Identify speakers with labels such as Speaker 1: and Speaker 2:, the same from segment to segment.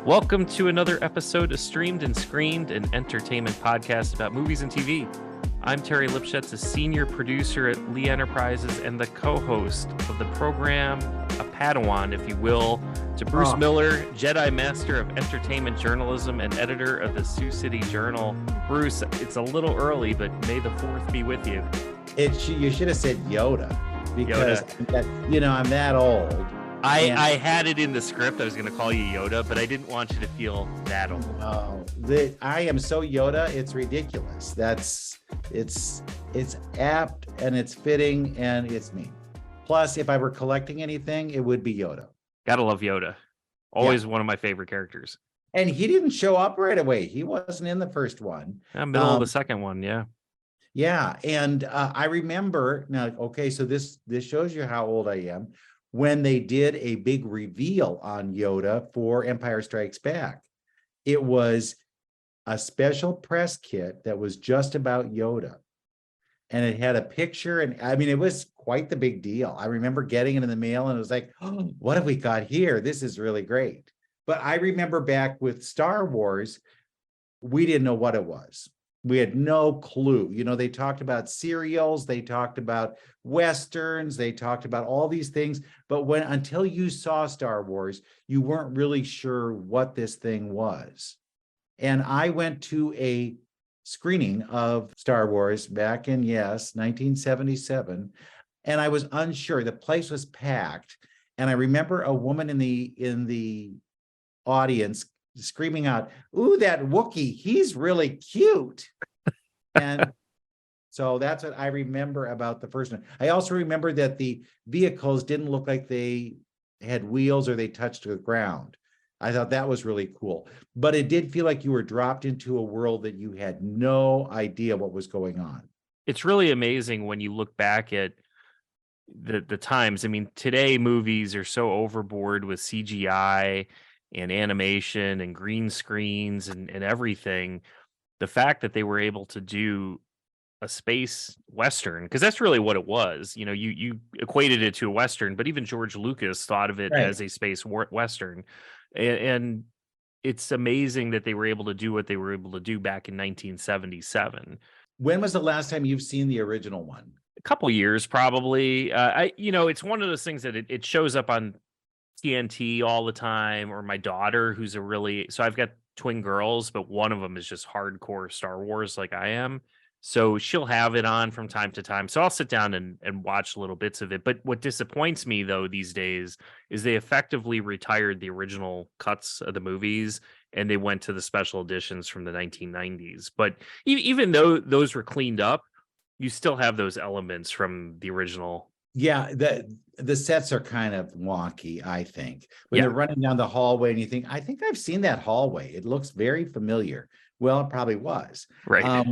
Speaker 1: Welcome to another episode of Streamed and Screened, an entertainment podcast about movies and TV. I'm Terry Lipshetz, a senior producer at Lee Enterprises and the co-host of the program, a Padawan, if you will, to Bruce Miller, Jedi Master of Entertainment Journalism and editor of the Sioux City Journal. Bruce, it's a little early, but may the 4th be with you.
Speaker 2: You should have said Yoda, because I'm that old.
Speaker 1: I had it in the script. I was going to call you Yoda, but I didn't want you to feel that old.
Speaker 2: Oh, I am so Yoda, it's ridiculous. It's apt and it's fitting and it's me. Plus, if I were collecting anything, it would be Yoda.
Speaker 1: Gotta love Yoda. Always one of my favorite characters.
Speaker 2: And he didn't show up right away. He wasn't in the first one.
Speaker 1: Middle of the second one, yeah.
Speaker 2: Yeah, and I remember now. Okay, so this shows you how old I am. When they did a big reveal on Yoda for Empire Strikes Back, it was a special press kit that was just about Yoda. And it had a picture, and I mean, it was quite the big deal. I remember getting it in the mail and it was like, oh, what have we got here? This is really great. But I remember back with Star Wars, we didn't know what it was. We had no clue. You know, they talked about serials, they talked about Westerns, they talked about all these things. But until you saw Star Wars, you weren't really sure what this thing was. And I went to a screening of Star Wars back in, 1977. And I was unsure. The place was packed. And I remember a woman in the audience screaming out, "Ooh, that Wookiee, he's really cute." And so that's what I remember about the first one. I also remember that the vehicles didn't look like they had wheels or they touched the ground. I thought that was really cool. But it did feel like you were dropped into a world that you had no idea what was going on.
Speaker 1: It's really amazing when you look back at the times. I mean, today movies are so overboard with CGI and animation and green screens and everything. The fact that they were able to do a space Western, because that's really what it was. You know, you equated it to a Western, but even George Lucas thought of it as a space Western. And it's amazing that they were able to do what they were able to do back in 1977.
Speaker 2: When was the last time you've seen the original one?
Speaker 1: A couple years, probably. It's one of those things that it shows up on TNT all the time, or my daughter, who's so I've got twin girls, but one of them is just hardcore Star Wars like I am. So she'll have it on from time to time. So I'll sit down and watch little bits of it. But what disappoints me, though, these days is they effectively retired the original cuts of the movies and they went to the special editions from the 1990s. But even though those were cleaned up, you still have those elements from the original.
Speaker 2: Yeah, the sets are kind of wonky, I think. When they're running down the hallway and you think, I think I've seen that hallway. It looks very familiar. Well, it probably was.
Speaker 1: Right.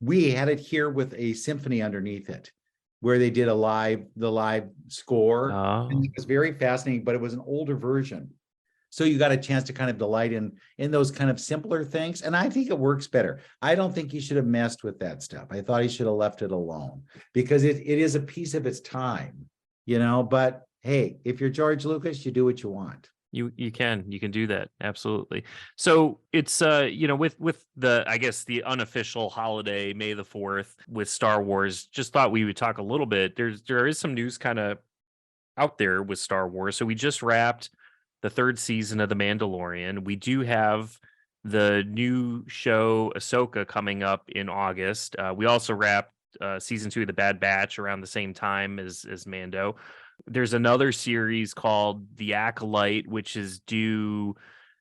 Speaker 2: We had it here with a symphony underneath it, where they did the live score.
Speaker 1: Oh.
Speaker 2: And it was very fascinating, but it was an older version. So you got a chance to kind of delight in those kind of simpler things. And I think it works better. I don't think he should have messed with that stuff. I thought he should have left it alone, because it is a piece of its time, but hey, if you're George Lucas, you do what you want.
Speaker 1: You can do that. Absolutely. So it's, with the, I guess, the unofficial holiday, May the 4th with Star Wars, just thought we would talk a little bit. There is some news kind of out there with Star Wars. So we just wrapped the 3rd season of The Mandalorian. We do have the new show Ahsoka coming up in August. We also wrapped season 2 of The Bad Batch around the same time as Mando. There's another series called The Acolyte, which is due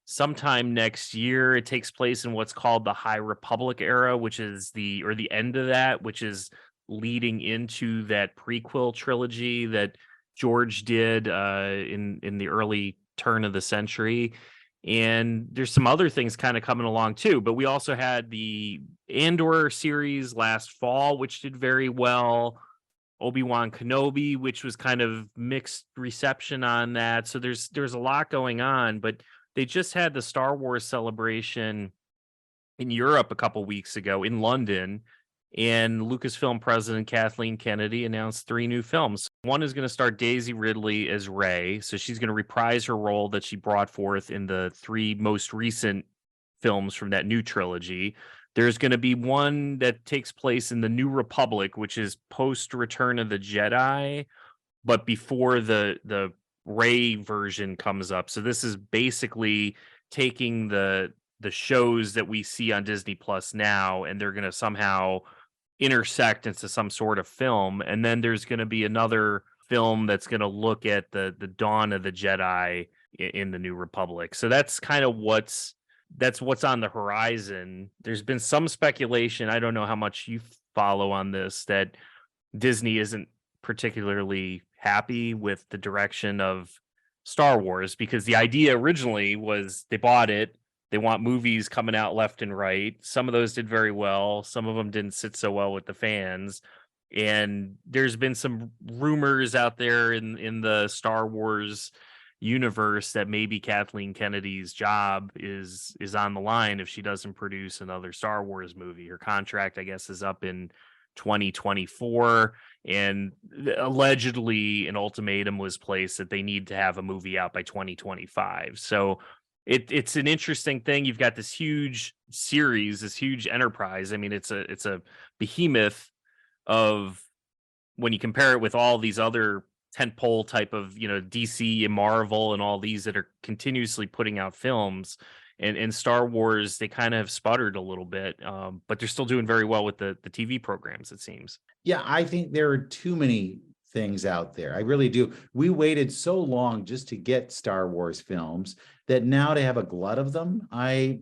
Speaker 1: sometime next year. It takes place in what's called the High Republic era, which is the end of that, which is leading into that prequel trilogy that George did in the early turn of the century. And there's some other things kind of coming along too, but we also had the Andor series last fall, which did very well. Obi-Wan Kenobi, which was kind of mixed reception on that. So there's a lot going on, but they just had the Star Wars celebration in Europe a couple weeks ago in London. And Lucasfilm President Kathleen Kennedy announced 3 new films. One is going to star Daisy Ridley as Rey. So she's going to reprise her role that she brought forth in the 3 most recent films from that new trilogy. There's going to be one that takes place in the New Republic, which is post Return of the Jedi, but before the Rey version comes up. So this is basically taking the shows that we see on Disney Plus now, and they're going to somehow intersect into some sort of film. And then there's going to be another film that's going to look at the dawn of the Jedi in the New Republic. So that's kind of what's on the horizon. There's been some speculation, I don't know how much you follow on this, that Disney isn't particularly happy with the direction of Star Wars, because the idea originally was they bought it. They want movies coming out left and right. Some of those did very well. Some of them didn't sit so well with the fans. And there's been some rumors out there in the Star Wars universe that maybe Kathleen Kennedy's job is on the line if she doesn't produce another Star Wars movie. Her contract, I guess, is up in 2024, and allegedly an ultimatum was placed that they need to have a movie out by 2025. So it's an interesting thing. You've got this huge series, this huge enterprise. I mean, it's a behemoth of, when you compare it with all these other tentpole type of, DC and Marvel and all these that are continuously putting out films, and Star Wars, they kind of have sputtered a little bit, but they're still doing very well with the TV programs, it seems.
Speaker 2: Yeah, I think there are too many things out there. I really do. We waited so long just to get Star Wars films that now to have a glut of them, I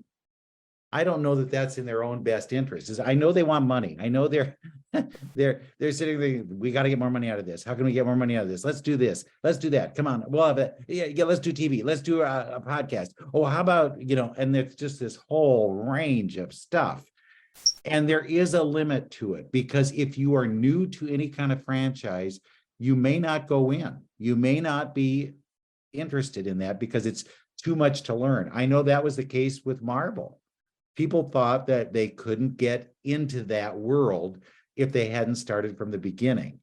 Speaker 2: don't know that that's in their own best interest. I know they want money. I know they're sitting there, we got to get more money out of this. How can we get more money out of this? Let's do this. Let's do that. Come on. We'll have it. Yeah, let's do TV. Let's do a podcast. Oh, how about, and there's just this whole range of stuff. And there is a limit to it, because if you are new to any kind of franchise, you may not go in. You may not be interested in that because it's too much to learn. I know that was the case with Marvel. People thought that they couldn't get into that world if they hadn't started from the beginning.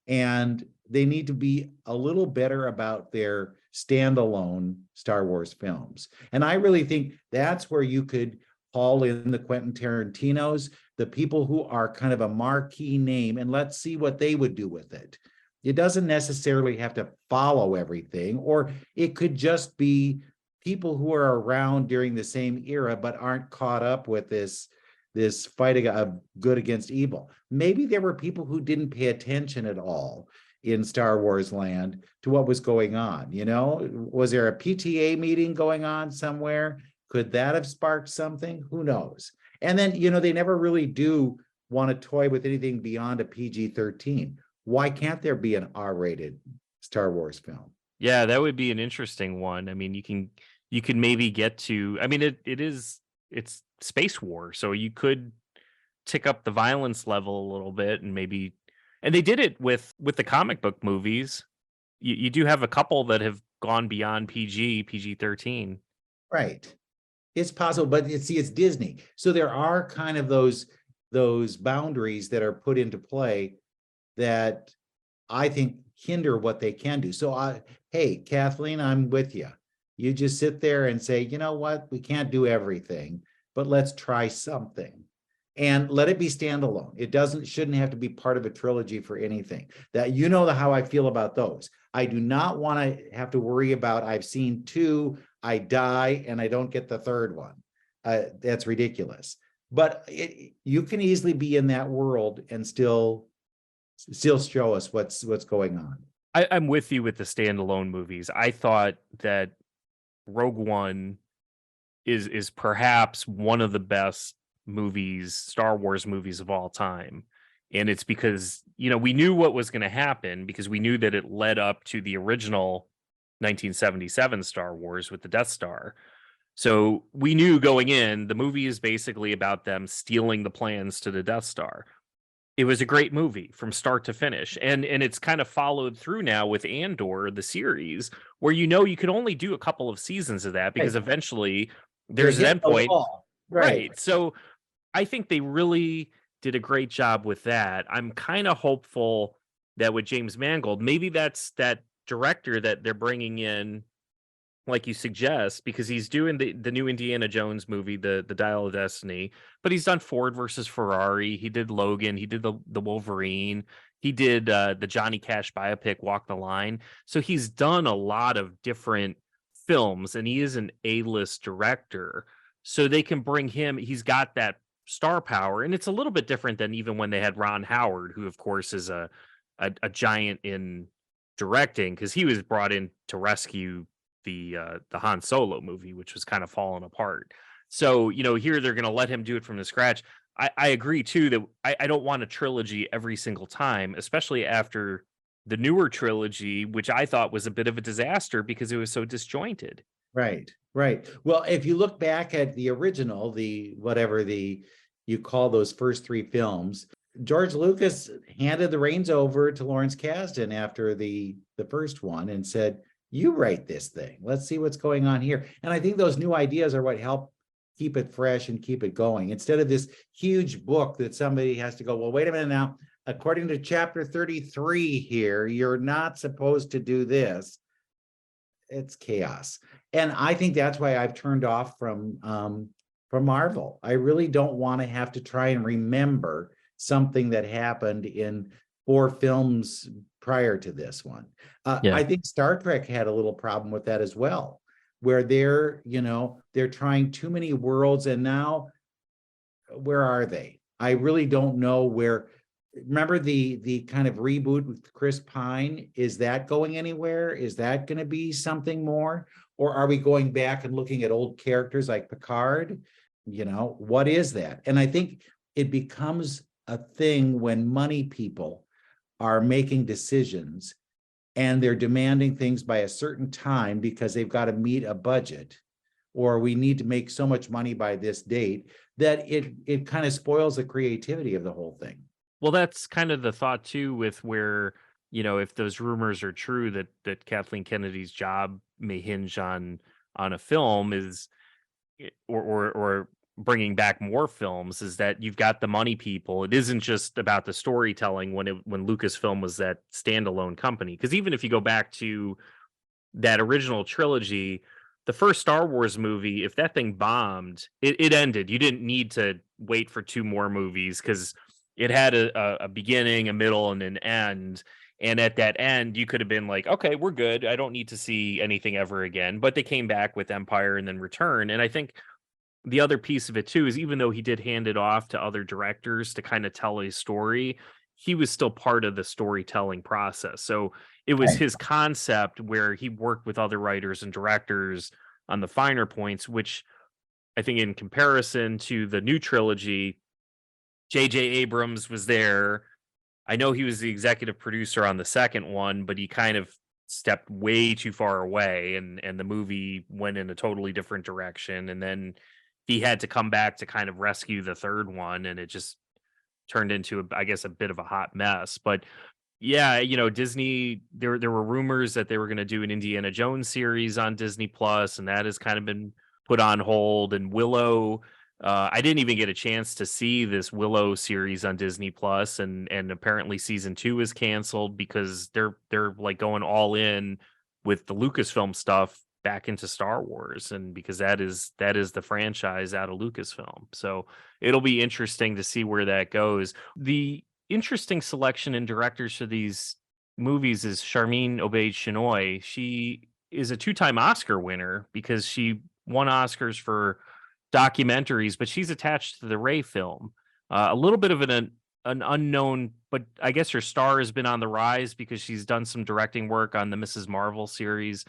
Speaker 2: And they need to be a little better about their standalone Star Wars films. And I really think that's where you could haul in the Quentin Tarantinos, the people who are kind of a marquee name, and let's see what they would do with it. It doesn't necessarily have to follow everything, or it could just be people who are around during the same era but aren't caught up with this fight of good against evil. Maybe there were people who didn't pay attention at all in Star Wars land to what was going on. Was there a PTA meeting going on somewhere? Could that have sparked something? Who knows? And then, they never really do want to toy with anything beyond a PG-13. Why can't there be an R-rated Star Wars film?
Speaker 1: Yeah, that would be an interesting one. I mean, you can maybe get to, I mean, it's space war, so you could tick up the violence level a little bit, and they did it with the comic book movies. You do have a couple that have gone beyond PG-13.
Speaker 2: Right. It's possible, but it's Disney. So there are kind of those boundaries that are put into play that I think hinder what they can do. So hey, Kathleen, I'm with you. You just sit there and say, you know what, we can't do everything, but let's try something. And let it be standalone. It shouldn't have to be part of a trilogy for anything. That how I feel about those. I do not want to have to worry about, I've seen 2, I die, and I don't get the 3rd one. That's ridiculous. But you can easily be in that world and still show us what's going on.
Speaker 1: I'm with you with the standalone movies. I thought that Rogue One is perhaps one of the best movies, Star Wars movies of all time. And it's because, we knew what was going to happen, because we knew that it led up to the original 1977 Star Wars with the Death Star. So we knew going in, the movie is basically about them stealing the plans to the Death Star. It was a great movie from start to finish. And it's kind of followed through now with Andor, the series, where you could only do a couple of seasons of that, because eventually there's an endpoint.
Speaker 2: Right.
Speaker 1: So I think they really did a great job with that. I'm kind of hopeful that with James Mangold, maybe that's that director that they're bringing in, like you suggest, because he's doing the new Indiana Jones movie, the Dial of Destiny, but he's done Ford versus Ferrari. He did Logan. He did the Wolverine. He did the Johnny Cash biopic Walk the Line. So he's done a lot of different films, and he is an A-list director. So they can bring him. He's got that star power, and it's a little bit different than even when they had Ron Howard, who of course is a giant in directing because he was brought in to rescue the Han Solo movie, which was kind of falling apart. So, here they're going to let him do it from the scratch. I agree too that I don't want a trilogy every single time, especially after the newer trilogy, which I thought was a bit of a disaster because it was so disjointed.
Speaker 2: Right, right. Well, if you look back at the original, the whatever you call those first three films, George Lucas handed the reins over to Lawrence Kasdan after the first one and said, "You write this thing. Let's see what's going on here." And I think those new ideas are what help keep it fresh and keep it going. Instead of this huge book that somebody has to go, well, wait a minute now, according to chapter 33 here, you're not supposed to do this. It's chaos. And I think that's why I've turned off from Marvel. I really don't want to have to try and remember something that happened in 4 films prior to this one.
Speaker 1: Yeah.
Speaker 2: I think Star Trek had a little problem with that as well, where they're trying too many worlds, and now where are they? I really don't know where. Remember the kind of reboot with Chris Pine? Is that going anywhere? Is that going to be something more? Or are we going back and looking at old characters like Picard? What is that? And I think it becomes a thing when money people are making decisions and they're demanding things by a certain time because they've got to meet a budget, or we need to make so much money by this date, that it kind of spoils the creativity of the whole thing.
Speaker 1: Well, that's kind of the thought too, with where, if those rumors are true that Kathleen Kennedy's job may hinge on a film is, or bringing back more films, is that you've got the money people. It isn't just about the storytelling when Lucasfilm was that standalone company. Because even if you go back to that original trilogy, the first Star Wars movie, if that thing bombed, it ended. You didn't need to wait for 2 more movies because it had a beginning, a middle, and an end. And at that end, you could have been like, okay, we're good. I don't need to see anything ever again. But they came back with Empire and then Return. And I think the other piece of it too is, even though he did hand it off to other directors to kind of tell a story, he was still part of the storytelling process. So it was his concept where he worked with other writers and directors on the finer points, which I think in comparison to the new trilogy, J.J. Abrams was there. I know he was the executive producer on the second one, but he kind of stepped way too far away, and the movie went in a totally different direction. And then he had to come back to kind of rescue the third one, and it just turned into, I guess, a bit of a hot mess. But yeah, Disney, there were rumors that they were going to do an Indiana Jones series on Disney Plus, and that has kind of been put on hold. And Willow, I didn't even get a chance to see this Willow series on Disney Plus, and apparently season 2 is canceled because they're like going all in with the Lucasfilm stuff back into Star Wars, and because that is the franchise out of Lucasfilm. So it'll be interesting to see where that goes. The interesting selection in directors for these movies is Sharmeen Obaid-Chinoy. She is a 2-time Oscar winner because she won Oscars for documentaries, but she's attached to the Ray film. A little bit of an unknown, but I guess her star has been on the rise because she's done some directing work on the Mrs. Marvel series.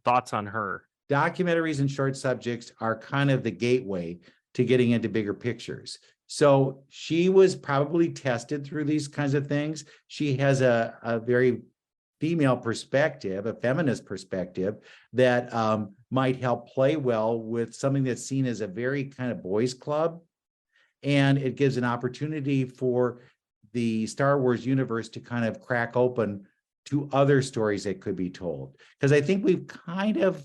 Speaker 1: Thoughts on her?
Speaker 2: Documentaries and short subjects are kind of the gateway to getting into bigger pictures. So she was probably tested through these kinds of things. She has a very female perspective, a feminist perspective that might help play well with something that's seen as a very kind of boys' club. And it gives an opportunity for the Star Wars universe to kind of crack open to other stories that could be told. Because I think we've kind of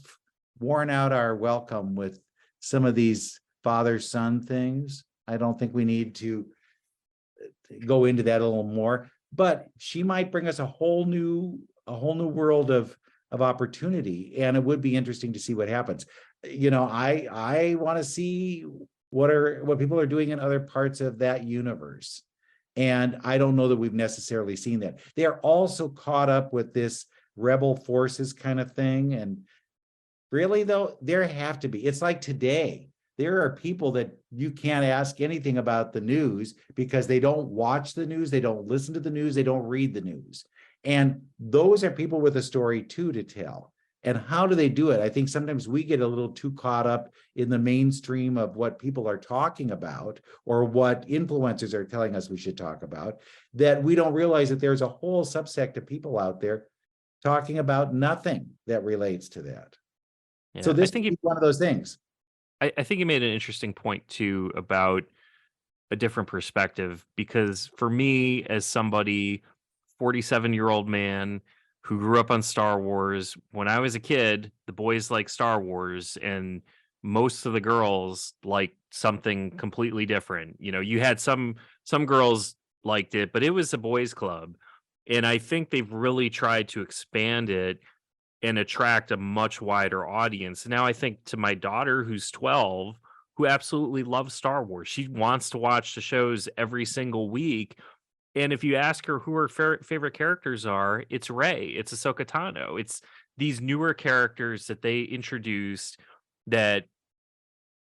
Speaker 2: worn out our welcome with some of these father-son things. I don't think we need to go into that a little more, but she might bring us a whole new world of opportunity, and it would be interesting to see what happens. I want to see what people are doing in other parts of that universe. And I don't know that we've necessarily seen that. They are also caught up with this rebel forces kind of thing. And really, though, there have to be. It's like today. There are people that you can't ask anything about the news because they don't watch the news, they don't listen to the news, they don't read the news. And those are people with a story too to tell. And how do they do it? I think sometimes we get a little too caught up in the mainstream of what people are talking about or what influencers are telling us we should talk about, that we don't realize that there's a whole subsect of people out there talking about nothing that relates to that.
Speaker 1: Yeah,
Speaker 2: so this is one of those things.
Speaker 1: I think you made an interesting point too about a different perspective, because for me, as somebody 47-year-old man who grew up on Star Wars, when I was a kid, the boys liked Star Wars and most of the girls liked something completely different. You had some girls liked it, but it was a boys club. And I think they've really tried to expand it and attract a much wider audience. Now I think to my daughter who's 12, who absolutely loves Star Wars. She wants to watch the shows every single week. And if you ask her who her favorite characters are, it's Rey, it's Ahsoka Tano. It's these newer characters that they introduced that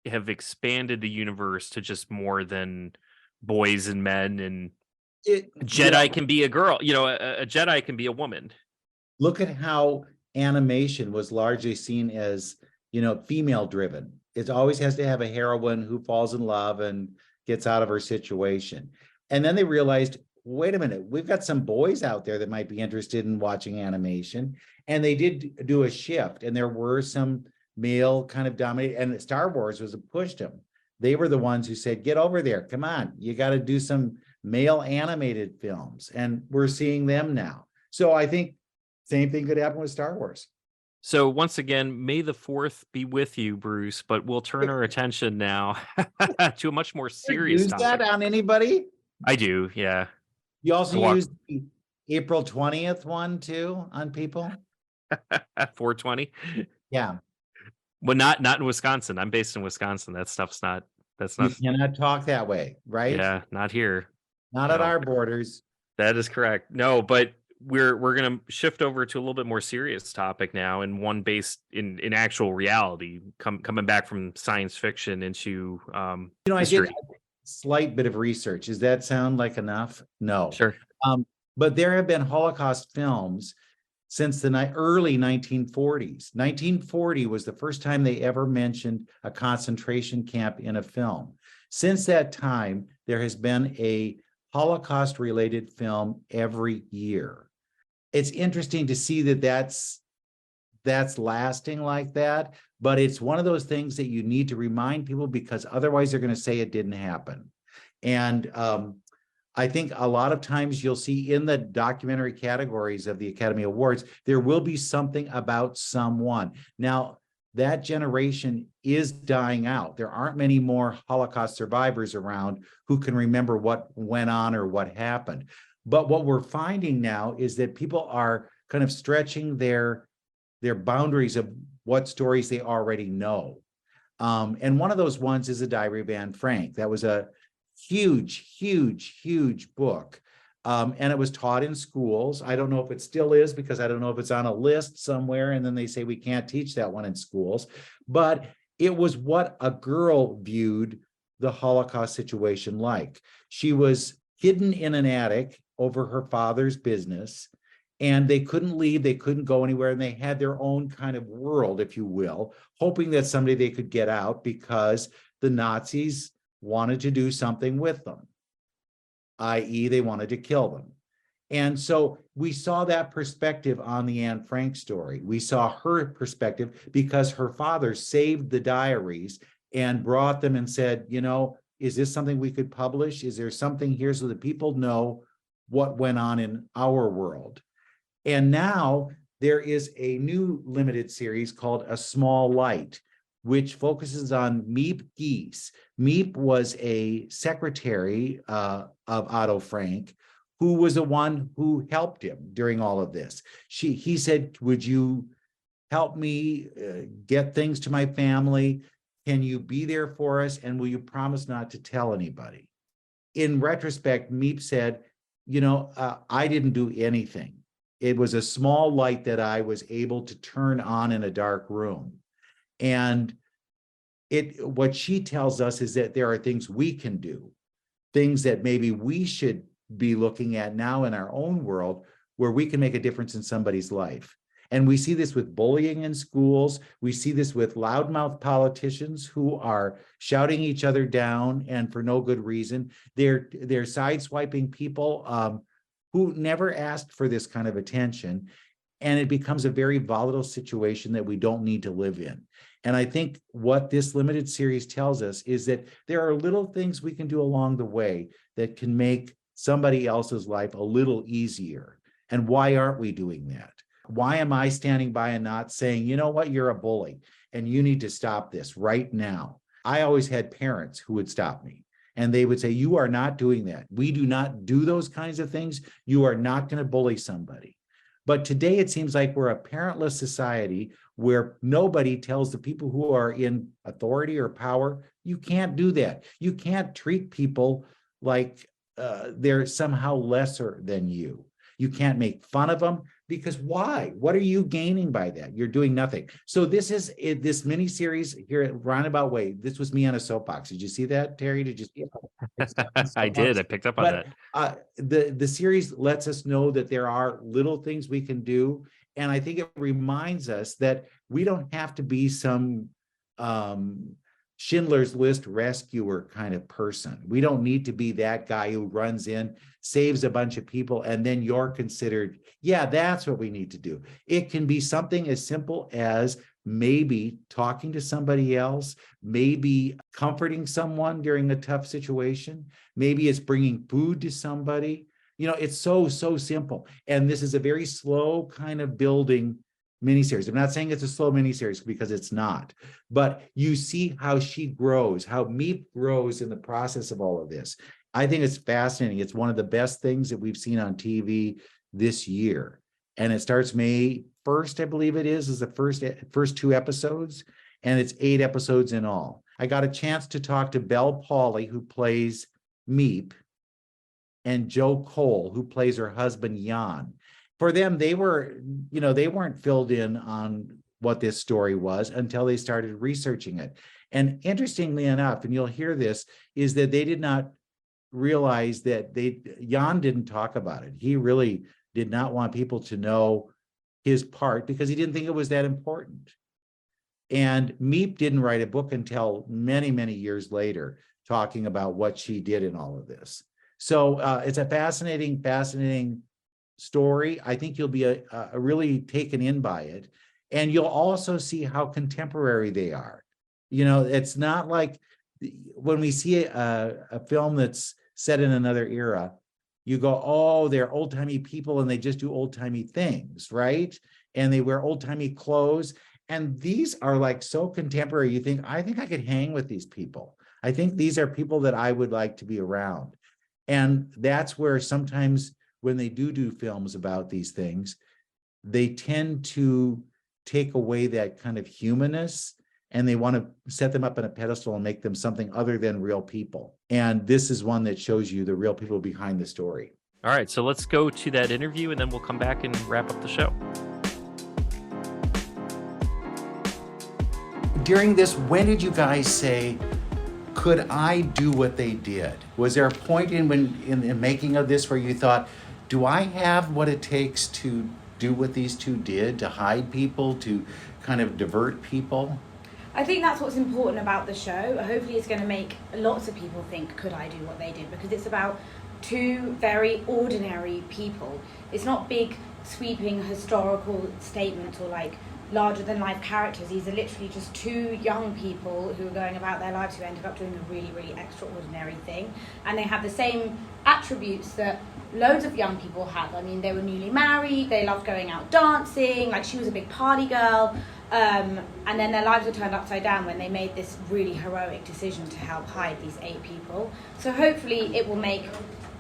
Speaker 1: have expanded the universe to just more than boys and men, and Jedi can be a girl, a Jedi can be a woman.
Speaker 2: Look at how animation was largely seen as, female driven. It always has to have a heroine who falls in love and gets out of her situation. And then they realized, wait a minute, we've got some boys out there that might be interested in watching animation. And they did do a shift, and there were some male kind of dominated, and Star Wars was pushed them. They were the ones who said, get over there, come on, you got to do some male animated films. And we're seeing them now. So I think same thing could happen with Star Wars.
Speaker 1: So once again, may the 4th be with you, Bruce, but we'll turn our attention now to a much more serious
Speaker 2: topic. Use that on anybody?
Speaker 1: I do, yeah.
Speaker 2: You also use the April 20th one too on people?
Speaker 1: 420?
Speaker 2: Yeah.
Speaker 1: Well, not in Wisconsin. I'm based in Wisconsin. That's not.
Speaker 2: You cannot talk that way, right?
Speaker 1: Yeah, not here.
Speaker 2: Not at our borders.
Speaker 1: That is correct. No, but we're going to shift over to a little bit more serious topic now, and one based in actual reality, coming back from science fiction into history.
Speaker 2: I did a slight bit of research. Does that sound like enough? No.
Speaker 1: Sure.
Speaker 2: But there have been Holocaust films since the early 1940s. 1940 was the first time they ever mentioned a concentration camp in a film. Since that time, there has been a Holocaust-related film every year. It's interesting to see that that's lasting like that, but it's one of those things that you need to remind people, because otherwise they're going to say it didn't happen. And I think a lot of times you'll see in the documentary categories of the Academy Awards, there will be something about someone. Now, that generation is dying out. There aren't many more Holocaust survivors around who can remember what went on or what happened. But what we're finding now is that people are kind of stretching their boundaries of what stories they already know. And one of those ones is a Diary of Anne Frank. That was a huge book. And it was taught in schools. I don't know if it still is, because I don't know if it's on a list somewhere and then they say we can't teach that one in schools. But it was what a girl viewed the Holocaust situation like. She was hidden in an attic over her father's business, and they couldn't leave, they couldn't go anywhere, and they had their own kind of world, if you will, hoping that someday they could get out because the Nazis wanted to do something with them, i.e. they wanted to kill them. And so we saw that perspective on the Anne Frank story. We saw her perspective because her father saved the diaries and brought them and said, is this something we could publish? Is there something here so that people know what went on in our world? And now there is a new limited series called A Small Light, which focuses on Miep Gies. Miep was a secretary of Otto Frank, who was the one who helped him during all of this. He said, would you help me get things to my family? Can you be there for us? And will you promise not to tell anybody? In retrospect, Miep said, I didn't do anything. It was a small light that I was able to turn on in a dark room. And what she tells us is that there are things we can do, things that maybe we should be looking at now in our own world, where we can make a difference in somebody's life. And we see this with bullying in schools. We see this with loudmouth politicians who are shouting each other down and for no good reason. They're sideswiping people who never asked for this kind of attention. And it becomes a very volatile situation that we don't need to live in. And I think what this limited series tells us is that there are little things we can do along the way that can make somebody else's life a little easier. And why aren't we doing that? Why am I standing by and not saying, you know what, you're a bully and you need to stop this right now? I always had parents who would stop me and they would say, you are not doing that. We do not do those kinds of things. You are not going to bully somebody. But today it seems like we're a parentless society where nobody tells the people who are in authority or power, you can't do that. You can't treat people like they're somehow lesser than you. You can't make fun of them, because why? What are you gaining by that? You're doing nothing. So this is this mini series here at Roundabout Way. This was me on a soapbox. Did you see that, Terry? Did you see it?
Speaker 1: I did. I picked up on
Speaker 2: that. The series lets us know that there are little things we can do. And I think it reminds us that we don't have to be some Schindler's List rescuer kind of person. We don't need to be that guy who runs in, saves a bunch of people, and then you're considered, yeah, that's what we need to do. It can be something as simple as maybe talking to somebody else, maybe comforting someone during a tough situation. Maybe it's bringing food to somebody. It's so simple. And this is a very slow kind of building miniseries. I'm not saying it's a slow miniseries, because it's not, but you see how she grows, how Miep grows in the process of all of this. I think it's fascinating. It's one of the best things that we've seen on TV this year. And it starts May 1st, I believe it is the first 2 episodes, and it's 8 episodes in all. I got a chance to talk to Belle Pauley, who plays Miep, and Joe Cole, who plays her husband, Jan. For them, they weren't filled in on what this story was until they started researching it. And interestingly enough, and you'll hear this, is that they did not realize that Jan didn't talk about it. He really did not want people to know his part because he didn't think it was that important. And Miep didn't write a book until many, many years later, talking about what she did in all of this. So it's a fascinating story. I think you'll be really taken in by it. And you'll also see how contemporary they are. It's not like when we see a film that's set in another era, you go, oh, they're old-timey people and they just do old-timey things, right? And they wear old-timey clothes. And these are like so contemporary. You think, I think I could hang with these people. I think these are people that I would like to be around. And that's where sometimes when they do films about these things, they tend to take away that kind of humanness, and they want to set them up on a pedestal and make them something other than real people. And this is one that shows you the real people behind the story.
Speaker 1: All right, so let's go to that interview and then we'll come back and wrap up the show.
Speaker 2: During this, when did you guys say, could I do what they did? Was there a point in the making of this where you thought, do I have what it takes to do what these two did, to hide people, to kind of divert people?
Speaker 3: I think that's what's important about the show. Hopefully it's going to make lots of people think, could I do what they did? Because it's about 2 very ordinary people. It's not big, sweeping historical statements or like larger than life characters. These are literally just 2 young people who are going about their lives, who ended up doing a really, really extraordinary thing. And they have the same attributes that loads of young people have. I mean, they were newly married, they loved going out dancing, like she was a big party girl. And then their lives were turned upside down when they made this really heroic decision to help hide these 8 people. So hopefully it will make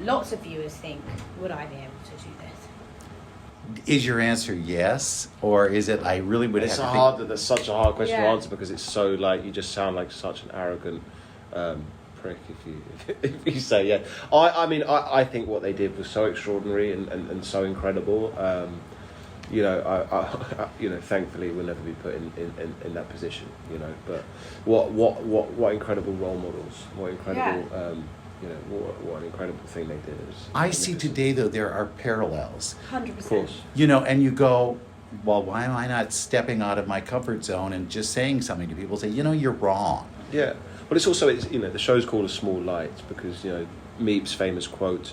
Speaker 3: lots of viewers think, would I be able to do this?
Speaker 2: Is your answer yes, or is it I really would
Speaker 4: It's
Speaker 2: have to
Speaker 4: that's such a hard question to
Speaker 3: Yeah.
Speaker 4: answer, because it's so like, you just sound like such an arrogant prick if you say yeah. I mean I think what they did was so extraordinary and so incredible. You know, I you know, thankfully we'll never be put in that position. You know, but what incredible role models! What incredible you know, what an incredible thing they did.
Speaker 2: I see today, though, there are parallels.
Speaker 3: 100%.
Speaker 4: Of course.
Speaker 2: You know, and you go, well, why am I not stepping out of my comfort zone and just saying something to people? Say, you know, you're wrong.
Speaker 4: Yeah, but it's also, you know, the show's called A Small Light because, you know, Meep's famous quote,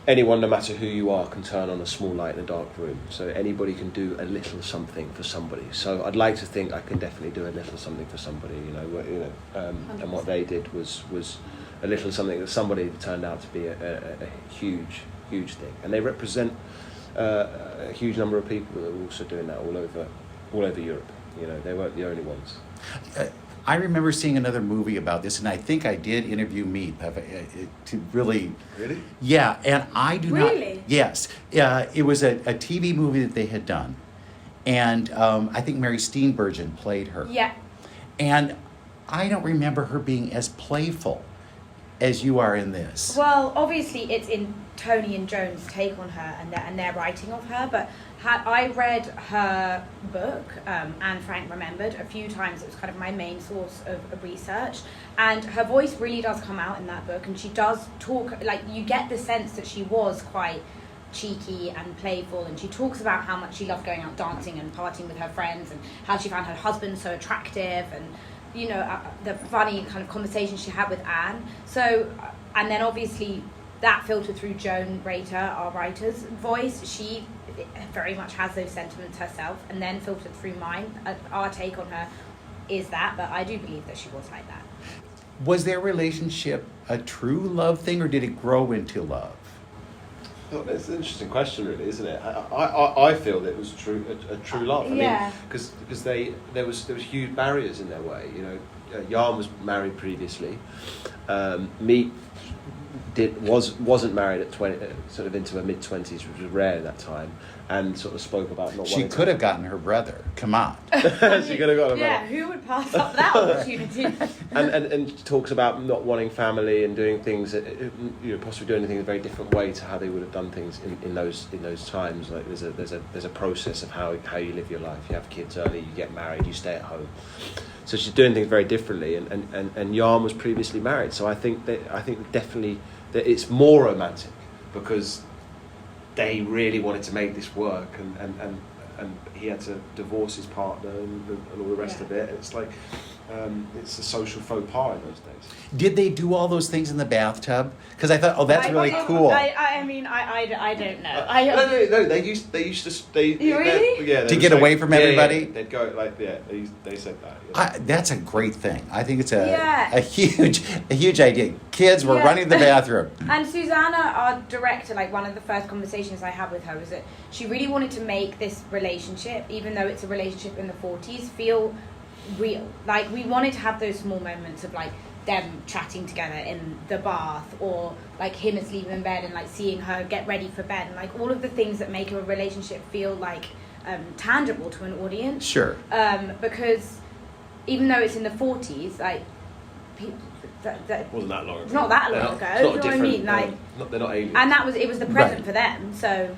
Speaker 4: anyone, no matter who you are, can turn on a small light in a dark room. So anybody can do a little something for somebody. So I'd like to think I can definitely do a little something for somebody, you know, and what they did was a little something that somebody turned out to be a huge thing. And they represent a huge number of people that are also doing that all over Europe. You know, they weren't the only ones.
Speaker 2: I remember seeing another movie about this, and I think I did interview Meep to really...
Speaker 4: Really?
Speaker 2: Yeah, and I do not...
Speaker 3: Really?
Speaker 2: Yes. It was a TV movie that they had done, and I think Mary Steenburgen played her.
Speaker 3: Yeah.
Speaker 2: And I don't remember her being as playful as you are in this.
Speaker 3: Well, obviously it's in Tony and Joan's take on her and their writing of her, but I read her book, Anne Frank Remembered, a few times. It was kind of my main source of research, and her voice really does come out in that book, and she does talk, like, you get the sense that she was quite cheeky and playful, and she talks about how much she loved going out dancing and partying with her friends, and how she found her husband so attractive, and you know, the funny kind of conversation she had with Anne. So, and then obviously that filtered through Joan Rater, our writer's voice. She very much has those sentiments herself, and then filtered through mine. Our take on her is that, but I do believe that she was like that.
Speaker 2: Was their relationship a true love thing, or did it grow into love?
Speaker 4: Well, it's an interesting question, really, isn't it? I feel that it was a true love. I
Speaker 3: Yeah.
Speaker 4: mean, because there was huge barriers in their way. You know, Jan was married previously. Meep wasn't married at 20, sort of into her mid-20s, which was rare at that time, and sort of spoke about not.
Speaker 2: She could have gotten her brother. Come on.
Speaker 4: She could have got a
Speaker 3: Yeah, who would pass up that opportunity?
Speaker 4: and talks about not wanting family and doing things, you know, possibly doing things in a very different way to how they would have done things in those times. Like there's a process of how you live your life. You have kids early, you get married, you stay at home. So she's doing things very differently. And Jan was previously married, so I think definitely that it's more romantic because they really wanted to make this work, and he had to divorce his partner and all the rest of it. It's like it's a social faux pas in those days.
Speaker 2: Did they do all those things in the bathtub? Because I thought, oh, that's really cool.
Speaker 3: I mean, I don't know.
Speaker 4: No, they used to.
Speaker 3: Really?
Speaker 4: Yeah.
Speaker 2: To get away from everybody?
Speaker 4: Yeah, they'd go like, they said that. Yeah.
Speaker 2: That's a great thing. I think it's a huge idea. Kids, we're running the bathroom.
Speaker 3: And Susanna, our director, like one of the first conversations I had with her was that she really wanted to make this relationship, even though it's a relationship in the 40s, feel real. Like, we wanted to have those small moments of like them chatting together in the bath, or like him asleep in bed and like seeing her get ready for bed, and like all of the things that make a relationship feel like tangible to an audience.
Speaker 2: Sure.
Speaker 3: Because even though it's in the 40s, like people,
Speaker 4: It wasn't that long ago.
Speaker 3: it's not that long ago. You know what I mean? Like,
Speaker 4: they're not aliens.
Speaker 3: and it was the present
Speaker 2: Right.
Speaker 3: for them. So.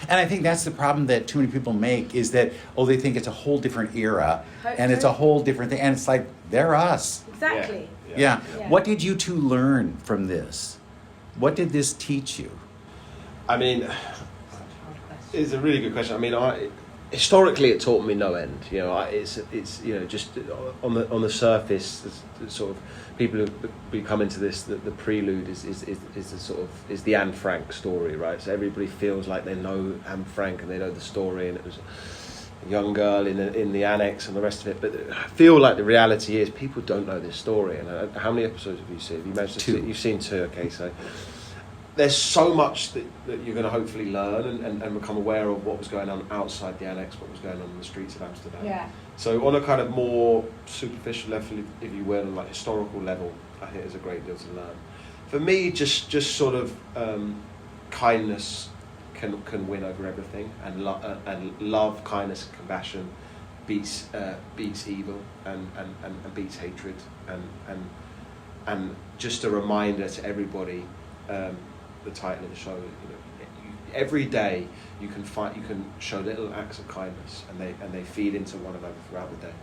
Speaker 2: And I think that's the problem that too many people make, is that, they think it's a whole different era, and it's a whole different thing, and it's like, they're us.
Speaker 3: Exactly.
Speaker 2: Yeah.
Speaker 3: Yeah.
Speaker 2: What did you two learn from this? What did this teach you?
Speaker 4: I mean, it's a really good question. I mean, historically it taught me no end. You know, it's you know, just on the surface, sort of people who come into this, the prelude is the Anne Frank story, right? So everybody feels like they know Anne Frank and they know the story, and it was a young girl in the annex and the rest of it. But I feel like the reality is people don't know this story. And how many episodes have you seen? Have you managed to see? You've seen 2. Okay, so there's so much that you're going to hopefully learn and become aware of what was going on outside the annex, what was going on in the streets of Amsterdam.
Speaker 3: Yeah.
Speaker 4: So on a kind of more superficial level, if you will, on like historical level, I think there's a great deal to learn. For me, just sort of kindness can win over everything, and love, kindness, and compassion beats evil and beats hatred, and just a reminder to everybody, the title of the show, every day you can show little acts of kindness, and they feed into one another throughout the day.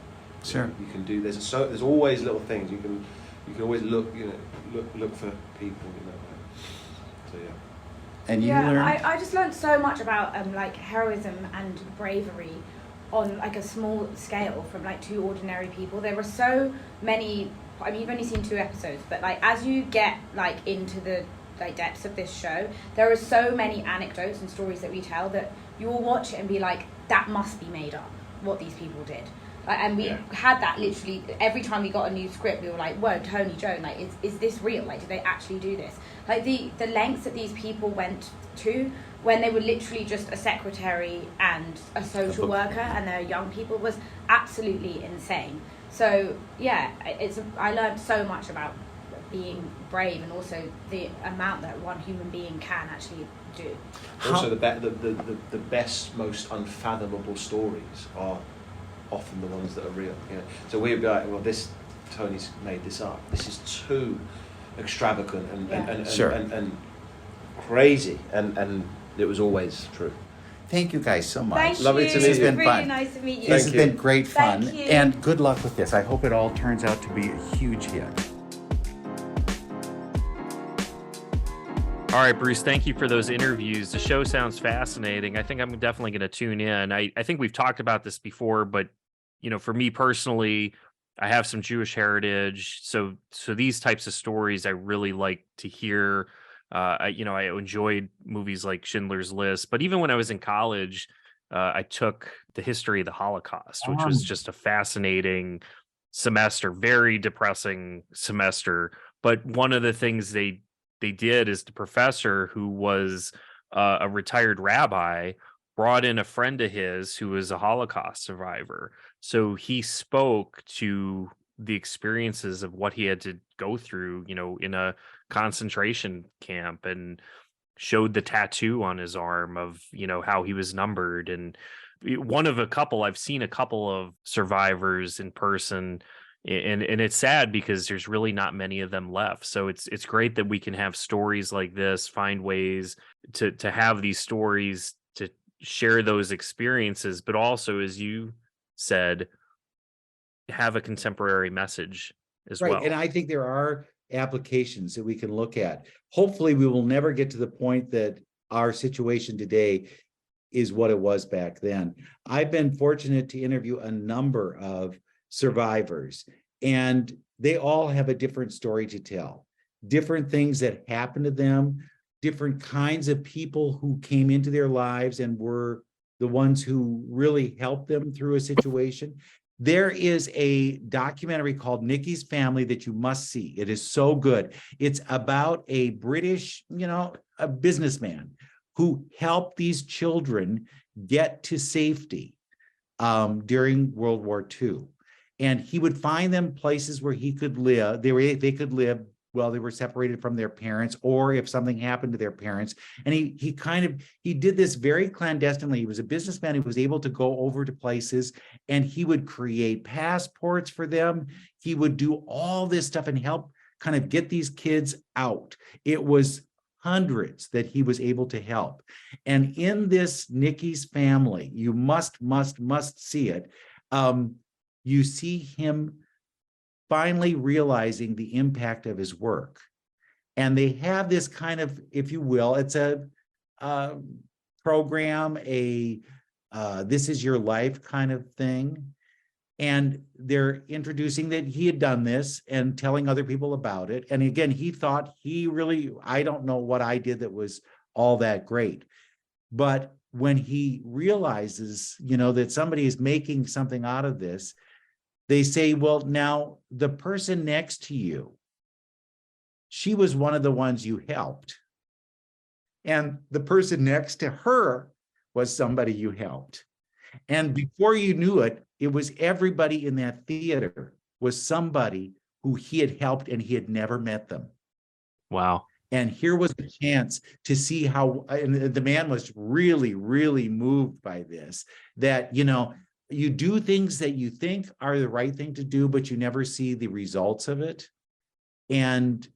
Speaker 2: Sure.
Speaker 4: You can do there's always little things you can always look for people, so yeah.
Speaker 2: And you
Speaker 3: yeah,
Speaker 2: learned?
Speaker 3: I just learned so much about like heroism and bravery on like a small scale from like two ordinary people. There were so many. I mean, you've only seen 2 episodes, but like as you get like into the like depths of this show, there are so many anecdotes and stories that we tell that you will watch it and be like, that must be made up, what these people did. Like, and we had that literally every time we got a new script. We were like, whoa, Tony, Joan, like, is this real? Like, did they actually do this? Like the lengths that these people went to when they were literally just a secretary and a social worker, and they're young people, was absolutely insane. So yeah, I learned so much about being brave, and also the amount that one human being can actually do.
Speaker 4: Also, the best, most unfathomable stories are often the ones that are real. So we'd be like, well, Tony's made this up. This is too extravagant and crazy, and it was always true.
Speaker 2: Thank you guys so much.
Speaker 3: Thank
Speaker 4: Lovely
Speaker 3: you.
Speaker 4: to meet you.
Speaker 2: It's been
Speaker 3: really
Speaker 2: fun.
Speaker 3: nice to meet you.
Speaker 2: This has been great fun.
Speaker 3: Thank you.
Speaker 2: And good luck with this. I hope it all turns out to be a huge hit.
Speaker 1: All right, Bruce, thank you for those interviews. The show sounds fascinating. I think I'm definitely going to tune in. I think we've talked about this before, but for me personally, I have some Jewish heritage. So these types of stories I really like to hear. I enjoyed movies like Schindler's List, but even when I was in college, I took the history of the Holocaust, which was just a fascinating semester, very depressing semester. But one of the things they did is the professor, who was a retired rabbi, brought in a friend of his who was a Holocaust survivor. So he spoke to the experiences of what he had to go through, in a concentration camp, and showed the tattoo on his arm of, how he was numbered. And one of a couple, I've seen a couple of survivors in person, and it's sad because there's really not many of them left. So it's great that we can have stories like this, find ways to have these stories, to share those experiences, but also, as you said, have a contemporary message as well.
Speaker 2: And I think there are applications that we can look at. Hopefully we will never get to the point that our situation today is what it was back then. I've been fortunate to interview a number of survivors, and they all have a different story to tell, different things that happened to them, different kinds of people who came into their lives and were the ones who really helped them through a situation. There is a documentary called Nikki's Family that you must see. It is so good. It's about a British, a businessman who helped these children get to safety during World War II. And he would find them places where he could live. They could live while they were separated from their parents, or if something happened to their parents. And he did this very clandestinely. He was a businessman who was able to go over to places, and he would create passports for them. He would do all this stuff and help kind of get these kids out. It was hundreds that he was able to help. And in this Nikki's Family, you must see it. You see him finally realizing the impact of his work. And they have this kind of, if you will, it's a program, this is your life kind of thing. And they're introducing that he had done this and telling other people about it. And again, he thought I don't know what I did that was all that great. But when he realizes, that somebody is making something out of this, they say, well, now the person next to you, she was one of the ones you helped. And the person next to her was somebody you helped. And before you knew it, it was everybody in that theater was somebody who he had helped and he had never met them.
Speaker 1: Wow.
Speaker 2: And here was a chance to see how, and the man was really, really moved by this, that, you do things that you think are the right thing to do, but you never see the results of it. And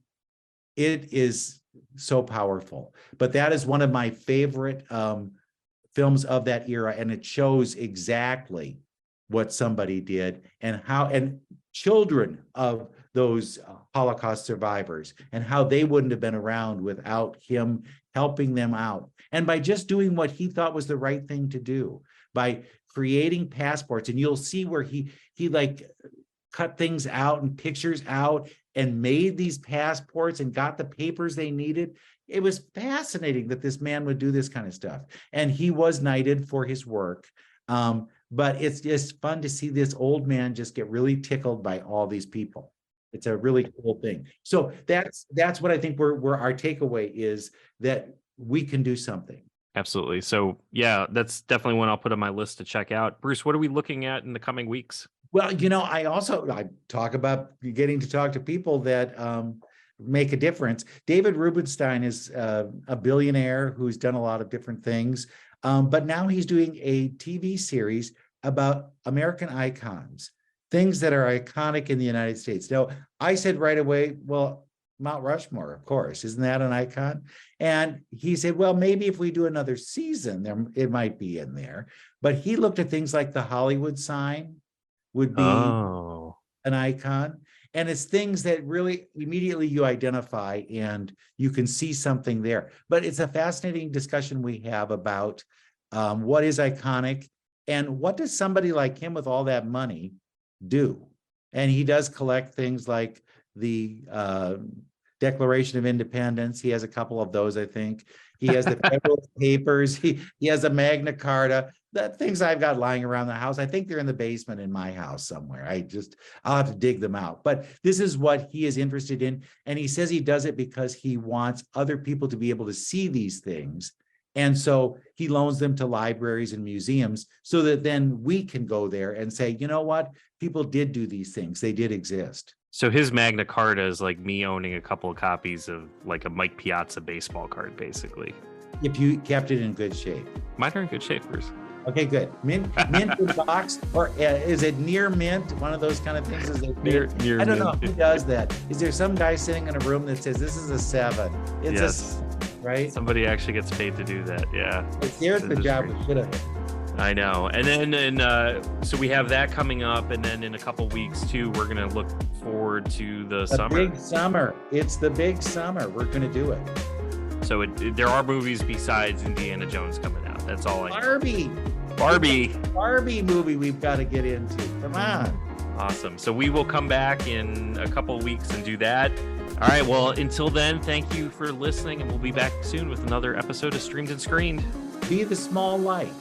Speaker 2: it is so powerful. But that is one of my favorite films of that era. And it shows exactly what somebody did and how, and children of those Holocaust survivors and how they wouldn't have been around without him helping them out. And by just doing what he thought was the right thing to do, by creating passports. And you'll see where he like cut things out and pictures out and made these passports and got the papers they needed. It was fascinating that this man would do this kind of stuff. And he was knighted for his work. But it's just fun to see this old man just get really tickled by all these people. It's a really cool thing. So that's what I think where our takeaway is, that we can do something.
Speaker 1: Absolutely. So yeah, that's definitely one I'll put on my list to check out. Bruce, what are we looking at in the coming weeks?
Speaker 2: Well, I talk about getting to talk to people that make a difference. David Rubenstein is a billionaire who's done a lot of different things, but now he's doing a TV series about American icons, things that are iconic in the United States. Now, I said right away, well, Mount Rushmore, of course, isn't that an icon? And he said, well, maybe if we do another season, it might be in there. But he looked at things like the Hollywood sign would be an icon. And it's things that really immediately you identify and you can see something there. But it's a fascinating discussion we have about what is iconic and what does somebody like him with all that money do? And he does collect things like the Declaration of Independence. He has a couple of those, I think. He has the federal papers. He has a Magna Carta. The things I've got lying around the house, I think they're in the basement in my house somewhere. I'll have to dig them out. But this is what he is interested in. And he says he does it because he wants other people to be able to see these things. And so he loans them to libraries and museums so that then we can go there and say, you know what? People did do these things. They did exist.
Speaker 1: So his Magna Carta is like me owning a couple of copies of like a Mike Piazza baseball card, basically.
Speaker 2: If you kept it in good shape.
Speaker 1: Mine are in good shape, Bruce.
Speaker 2: Okay, good. Mint in box, or is it near mint? One of those kind of things. Is it
Speaker 1: near
Speaker 2: I don't
Speaker 1: mint.
Speaker 2: know who does that. Is there some guy sitting in a room that says this is a 7? It's
Speaker 1: yes.
Speaker 2: Right?
Speaker 1: Somebody actually gets paid to do that. Yeah.
Speaker 2: There's the job we should have.
Speaker 1: I know. And then, so we have that coming up. And then in a couple weeks too, we're going to look forward to the summer.
Speaker 2: Big summer. It's the big summer. We're going to do it.
Speaker 1: So there are movies besides Indiana Jones coming out. That's all I know.
Speaker 2: Barbie movie we've got to get into. Come on.
Speaker 1: Awesome. So we will come back in a couple of weeks and do that. All right. Well, until then, thank you for listening, and we'll be back soon with another episode of Streamed and Screened.
Speaker 2: Be the small light.